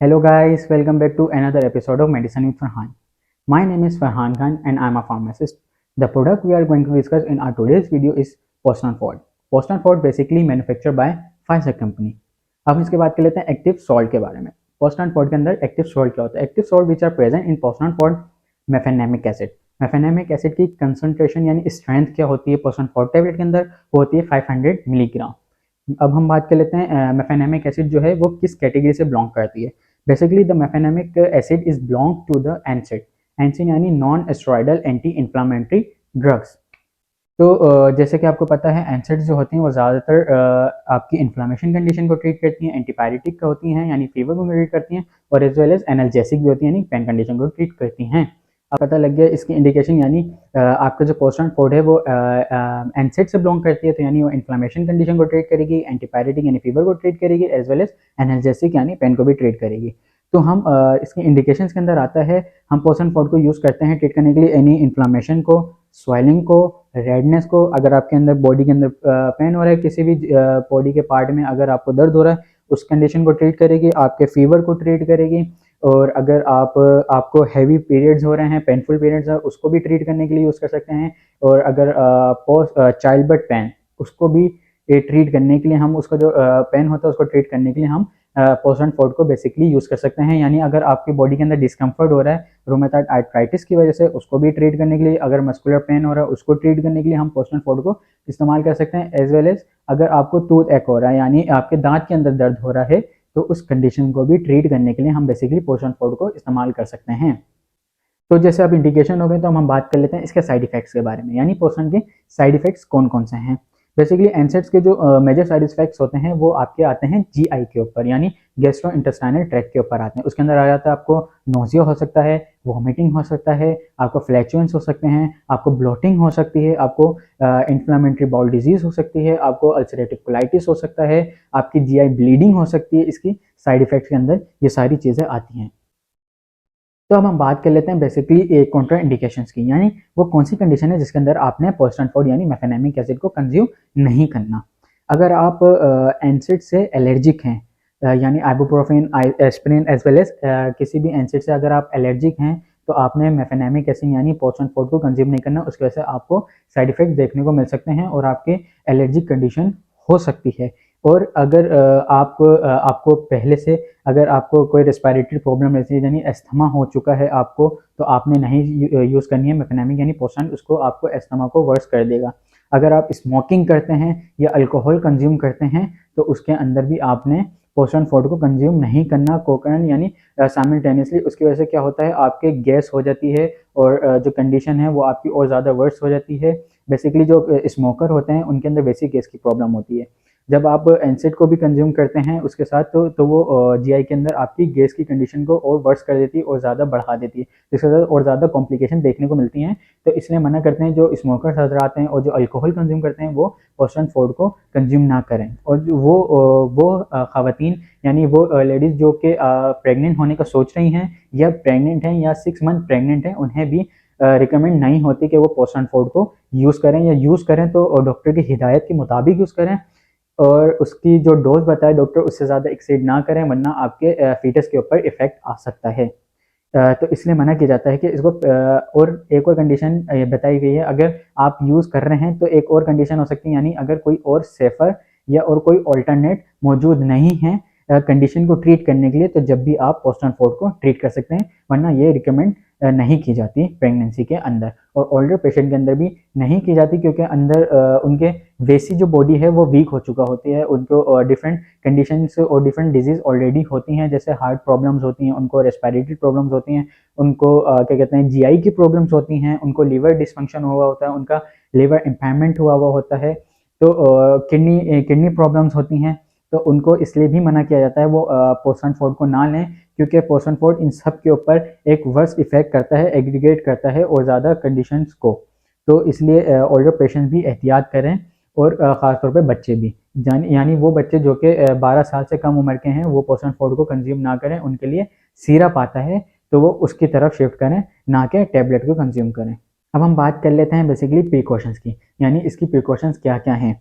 Hello guys, welcome back to another episode of Medicine with Farhan. My name is Farhan Khan and I'm a pharmacist. The product we are going to discuss in our today's video is Postan Ford. Postan Ford basically manufactured by Pfizer company. अब इसके बात कर लेते हैं active salt के बारे में। पोस्टान Ford के अंदर एक्टिव सॉल्ट क्या होता है? Active salt which are present in Ponstan forte mefenamic acid. Mefenamic acid की कंसंट्रेशन यानी स्ट्रेंथ क्या होती है पोस्टान फॉर्ड टेबलेट के अंदर? वो होती है 500 मिलीग्राम। अब हम बात कर लेते हैं मेफेनेमिक एसिड जो है वो किस कैटेगरी से बिलोंग करती है। Basically the mefenamic acid is belong to the NSAID. NSAID यानी non steroidal anti inflammatory drugs. तो जैसे कि आपको पता है एनसिड्स जो होती हैं वो ज़्यादातर आपकी इन्फ्लामेशन कंडीशन को ट्रीट करती हैं, एंटीपायरेटिक होती हैं यानी फीवर को ट्रीट करती हैं, और एज वेल एज एनाल्जेसिक भी होती हैं यानी पेन कंडीशन को ट्रीट करती हैं। अब पता लग गया इसकी इंडिकेशन यानी आपका जो पोस्टान फॉर्ड है वो एनसिड से बिलोंग करती है, तो यानी वो इन्फ्लामेशन कंडीशन को ट्रीट करेगी, एंटीपायरेटिक यानी फीवर को ट्रीट करेगी, एज वेल एज एनाल्जेसिक यानी पेन को भी ट्रीट करेगी। तो हम इसकी इंडिकेशंस के अंदर आता है, हम पोस्टान फॉर्ड को यूज़ करते हैं ट्रीट करने के लिए एनी इन्फ्लामेशन को, स्वेलिंग को, रेडनेस को। अगर आपके अंदर बॉडी के अंदर पेन हो रहा है, किसी भी बॉडी के पार्ट में अगर आपको दर्द हो रहा है, उस कंडीशन को ट्रीट करेगी, आपके फीवर को ट्रीट करेगी। और अगर आपको हैवी पीरियड्स हो रहे हैं, पेनफुल पीरियड्स है, उसको भी ट्रीट करने के लिए यूज़ कर सकते हैं। और अगर पोस्ट चाइल्ड बर्थ पेन, उसको भी ट्रीट करने के लिए हम उसका जो पेन होता है उसको ट्रीट करने के लिए हम पोस्टान फॉर्ड को बेसिकली यूज़ कर सकते हैं। यानी अगर आपकी बॉडी के अंदर डिस्कम्फर्ट हो रहा है रोमेटॉइड आर्थराइटिस की वजह से, उसको भी ट्रीट करने के लिए, अगर मस्कुलर पेन हो रहा है उसको ट्रीट करने के लिए हम पोस्टान फॉर्ड को इस्तेमाल कर सकते हैं। एज वेल एज अगर आपको टूथ एक हो रहा है यानी आपके दांत के अंदर दर्द हो रहा है, तो उस कंडीशन को भी ट्रीट करने के लिए हम बेसिकली पोस्टान फॉर्ड को इस्तेमाल कर सकते हैं। तो जैसे अब इंडिकेशन हो गए, तो हम बात कर लेते हैं इसके साइड इफेक्ट्स के बारे में, यानी पोस्टान के साइड इफेक्ट्स कौन कौन से हैं। बेसिकली एनसेड्स के जो मेजर साइड इफेक्ट्स होते हैं वो आपके आते हैं जीआई के ऊपर, यानी गैस्ट्रो इंटेस्टाइनल ट्रैक्ट के ऊपर आते हैं। उसके अंदर आ जाता है आपको नोजिया हो सकता है, वॉमिटिंग हो सकता है, आपको फ्लैचुलेंस हो सकते हैं, आपको ब्लोटिंग हो सकती है, आपको इन्फ्लामेटरी बाउल डिजीज हो सकती है, आपको अल्सरेटिव कोलाइटिस हो सकता है, आपकी जीआई ब्लीडिंग हो सकती है। इसकी साइड इफेक्ट्स के अंदर ये सारी चीज़ें आती हैं। तो अब हम बात कर लेते हैं बेसिकली कॉन्ट्रा इंडिकेशंस की, यानी वो कौन सी कंडीशन है जिसके अंदर आपने पोस्टान फॉर्ड यानी मेफेनेमिक एसिड को कंज्यूम नहीं करना। अगर आप एनसिड से एलर्जिक हैं, यानी ibuprofen, aspirin as well as किसी भी एनसिड से अगर आप एलर्जिक हैं, तो आपने मेफेनेमिक एसिड यानी पोस्टान फॉर्ड को कंज्यूम नहीं करना। उसकी वजह से आपको साइड इफेक्ट देखने को मिल सकते हैं और आपके एलर्जिक कंडीशन हो सकती है। और अगर आपको पहले से अगर आपको कोई रेस्पिरेटरी प्रॉब्लम रहती है यानी अस्थमा हो चुका है आपको, तो आपने नहीं यूज़ करनी है मेफेनेमिक यानी पोस्टान, उसको आपको अस्थमा को वर्स कर देगा। अगर आप स्मोकिंग करते हैं या अल्कोहल कंज्यूम करते हैं, तो उसके अंदर भी आपने पोस्टान फॉर्ड को कंज्यूम नहीं करना कोकन यानी साइमल्टेनियसली। उसकी वजह से क्या होता है, आपके गैस हो जाती है और जो कंडीशन है वो आपकी और ज़्यादा वर्स हो जाती है। बेसिकली जो स्मोकर होते हैं उनके अंदर बेसिक गैस की प्रॉब्लम होती है। जब आप एनसेड को भी कंज्यूम करते हैं उसके साथ, तो वो जीआई के अंदर आपकी गैस की कंडीशन को और वर्स कर देती है और ज़्यादा बढ़ा देती है, जिसके साथ और ज़्यादा कॉम्प्लिकेशन देखने को मिलती हैं। तो इसलिए मना करते हैं जो स्मोकर्स हजरात हैं और जो अल्कोहल कंज्यूम करते हैं वो पोस्टान फॉर्ड को कंज्यूम ना करें। और वो ख़वातीन यानी वो लेडीज़ जो कि प्रेग्नेंट होने का सोच रही हैं या प्रेग्नेंट हैं या 6 मंथ प्रेग्नेंट हैं, उन्हें भी रिकमेंड नहीं होती कि वो पोस्टान फॉर्ड को यूज़ करें, या यूज़ करें तो डॉक्टर की हिदायत के मुताबिक यूज़ करें, और उसकी जो डोज बताए डॉक्टर उससे ज़्यादा एक्सीड ना करें, वरना आपके फीटस के ऊपर इफेक्ट आ सकता है। तो इसलिए मना किया जाता है कि इसको और एक और कंडीशन बताई गई है, अगर आप यूज़ कर रहे हैं तो एक और कंडीशन हो सकती है, यानी अगर कोई और सेफ़र या और कोई ऑल्टरनेट मौजूद नहीं है कंडीशन को ट्रीट करने के लिए, तो जब भी आप पोस्टान फॉर्ड को ट्रीट कर सकते हैं, वरना ये रिकमेंड नहीं की जाती प्रेगनेंसी के अंदर, और ओल्डर पेशेंट के अंदर भी नहीं की जाती, क्योंकि अंदर उनके वैसी जो बॉडी है वो वीक हो चुका होती है, उनको डिफरेंट कंडीशंस और डिफरेंट डिजीज़ ऑलरेडी होती हैं, जैसे हार्ट प्रॉब्लम्स होती हैं, उनको रेस्पिरेटरी प्रॉब्लम्स होती हैं, उनको क्या कहते हैं जीआई की प्रॉब्लम्स होती हैं, उनको लीवर डिसफंक्शन हुआ होता है, उनका लीवर इम्पेयरमेंट हुआ होता है, तो किडनी किडनी प्रॉब्लम्स होती हैं। तो उनको इसलिए भी मना किया जाता है वो पोस्टान फॉर्ड को ना लें, क्योंकि पोस्टान फॉर्ड इन सब के ऊपर एक वर्स इफेक्ट करता है, एग्रीगेट करता है और ज़्यादा कंडीशंस को। तो इसलिए ओल्डर पेशेंट्स भी एहतियात करें, और ख़ासतौर पे बच्चे भी, यानी वो बच्चे जो कि 12 साल से कम उम्र के हैं वो पोस्टान फॉर्ड को कंज्यूम ना करें। उनके लिए सिरप आता है तो वो उसकी तरफ शिफ्ट करें, ना कि टैबलेट को कंज्यूम करें। अब हम बात कर लेते हैं बेसिकली प्रिकॉशंस की, यानी इसकी प्रिकॉशंस क्या क्या हैं।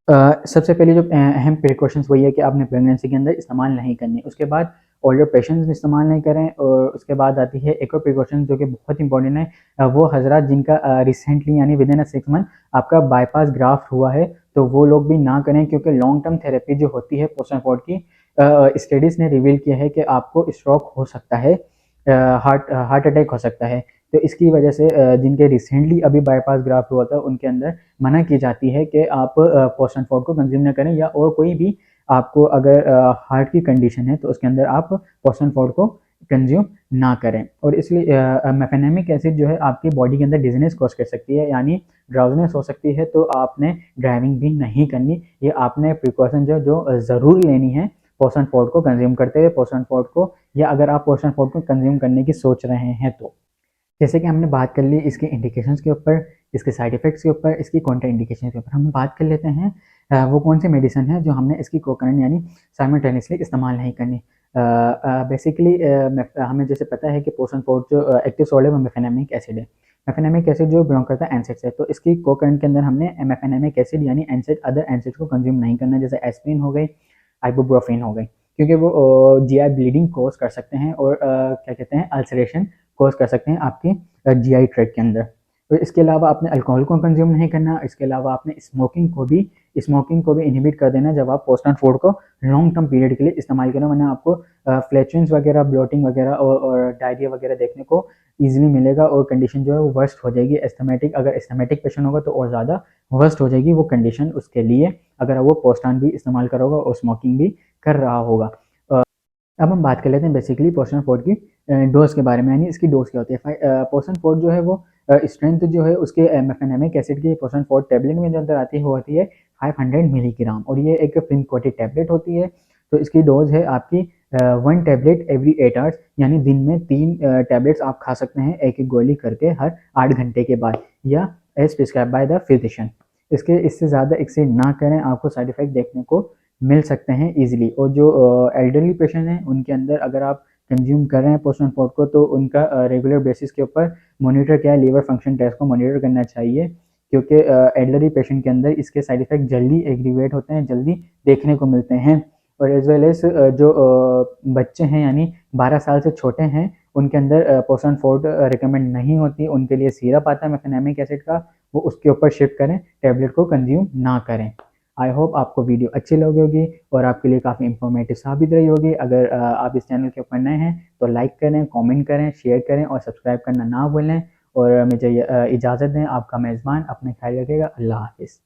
सबसे पहले जो अहम प्रिकॉशंस वही है कि आपने प्रेगनेंसी के अंदर इस्तेमाल नहीं करनी। उसके बाद ओल्डर पेशेंट्स इस्तेमाल नहीं करें। और उसके बाद आती है एक और प्रिकॉशन जो कि बहुत इंपॉर्टेंट है, वो हजरत जिनका रिसेंटली यानी विद इन 6 मंथ आपका बाईपास ग्राफ्ट हुआ है, तो वो लोग भी ना करें, क्योंकि लॉन्ग टर्म थेरेपी जो होती है पोस्ट ट्रांसपोर्ट की, स्टडीज़ ने रिवील किया है कि आपको स्ट्रोक हो सकता है, हार्ट अटैक हो सकता है। तो इसकी वजह से जिनके रिसेंटली अभी बाईपास ग्राफ्ट हुआ था उनके अंदर मना की जाती है कि आप पोस्ट ट्रांसपोर्ट को कंज्यूम न करें, या और कोई भी आपको अगर हार्ट की कंडीशन है तो उसके अंदर आप पोस्ट ट्रांसपोर्ट को कंज्यूम ना करें। और इसलिए मेफेनेमिक एसिड जो है आपकी बॉडी के अंदर डिजीनेस कॉज कर सकती है, यानी ड्राउजनेस हो सकती है, तो आपने ड्राइविंग भी नहीं करनी। ये आपने प्रिकॉशन जो ज़रूर लेनी है पोस्ट ट्रांसपोर्ट को कंज्यूम करते हुए, पोस्ट ट्रांसपोर्ट को, या अगर आप पोस्ट ट्रांसपोर्ट को कंज्यूम करने की सोच रहे हैं तो। जैसे कि हमने बात कर ली इसके इंडिकेशंस के ऊपर, इसके साइड इफ़ेक्ट्स के ऊपर, इसकी कॉन्ट्रा इंडिकेशन के ऊपर, हम बात कर लेते हैं वो कौन सी मेडिसिन है जो हमने इसकी कोकरेंट यानी साइमल्टेनियसली इस्तेमाल नहीं करनी। बेसिकली हमें जैसे पता है कि पोस्ट ट्रांसपोर्ट जो एक्टिव सॉल्ट है वो मेफेनेमिक एसिड है। मेफेनेमिक एसिड जो बिलोंग करता है एनसेड से, तो इसकी कोकरेंट के अंदर हमने मेफेनेमिक एसिड यानी एनसेड, अदर एनसेड को कंज्यूम नहीं करना, जैसे एस्पिरिन हो गई, आइबुप्रोफेन हो गई, क्योंकि वो जीआई ब्लीडिंग कोज कर सकते हैं और क्या कहते हैं अल्सरेशन कोज कर सकते हैं आपकी जीआई ट्रैक्ट के अंदर। तो इसके अलावा आपने अल्कोहल को कंज्यूम नहीं करना। इसके अलावा आपने स्मोकिंग को भी इनहिबिट कर देना जब आप पोस्ट ट्रांसपोर्ट को लॉन्ग टर्म पीरियड के लिए इस्तेमाल करें, वरना आपको फ्लैचुलेंस वगैरह, ब्लोटिंग वगैरह और डायरिया वगैरह देखने को ईजिली मिलेगा, और कंडीशन जो है वो वर्स्ट हो जाएगी। एस्थमेटिक, अगर एस्थमेटिक पेशेंट होगा तो और ज़्यादा वर्स्ट हो जाएगी वो कंडीशन उसके लिए, अगर वो पोस्टान भी इस्तेमाल करोगा और स्मोकिंग भी कर रहा होगा। अब हम बात कर लेते हैं बेसिकली पोस्टन फोर्ट की डोज के बारे में, यानी इसकी डोज क्या होती है। पोस्टन फोर्ट जो है वो स्ट्रेंथ जो है उसके मेफेनेमिक एसिड की पोस्टन फोर्ट टेबलेट में जो अंदर आती है वो होती है 500 मिलीग्राम, और ये एक फिल्म कोटेड टेबलेट होती है। तो इसकी डोज है आपकी 1 टेबलेट एवरी 8 आवर्स, यानी दिन में 3 टैबलेट्स आप खा सकते हैं एक एक गोली करके हर 8 घंटे के बाद, या as prescribed by the physician. इससे ज़्यादा एक्सेड ना करें, आपको साइड इफेक्ट देखने को मिल सकते हैं इजीली। और जो एल्डरली पेशेंट हैं उनके अंदर अगर आप कंज्यूम कर रहे हैं पोस्ट ट्रांसपोर्ट को, तो उनका रेगुलर बेसिस के ऊपर मॉनिटर क्या है, लीवर फंक्शन टेस्ट को मॉनिटर करना चाहिए, क्योंकि एल्डरली पेशेंट के अंदर इसके साइड इफेक्ट जल्दी एग्रीवेट होते हैं, जल्दी देखने को मिलते हैं। और एज वेल एज जो बच्चे हैं यानी 12 साल से छोटे हैं उनके अंदर पोस्ट ट्रांसपोर्ट रिकमेंड नहीं होती। उनके लिए सिरप आता है मेफेनेमिक एसिड का, वो उसके ऊपर शिफ्ट करें, टैबलेट को कंज्यूम ना करें। आई होप आपको वीडियो अच्छी लगी होगी और आपके लिए काफ़ी इंफॉर्मेटिव साबित रही होगी। अगर आप इस चैनल के ऊपर नए हैं तो लाइक करें, कमेंट करें, शेयर करें और सब्सक्राइब करना ना भूलें। और मुझे इजाज़त दें, आपका मेज़बान, अपने ख्याल रखिएगा। अल्लाह हाफिज़।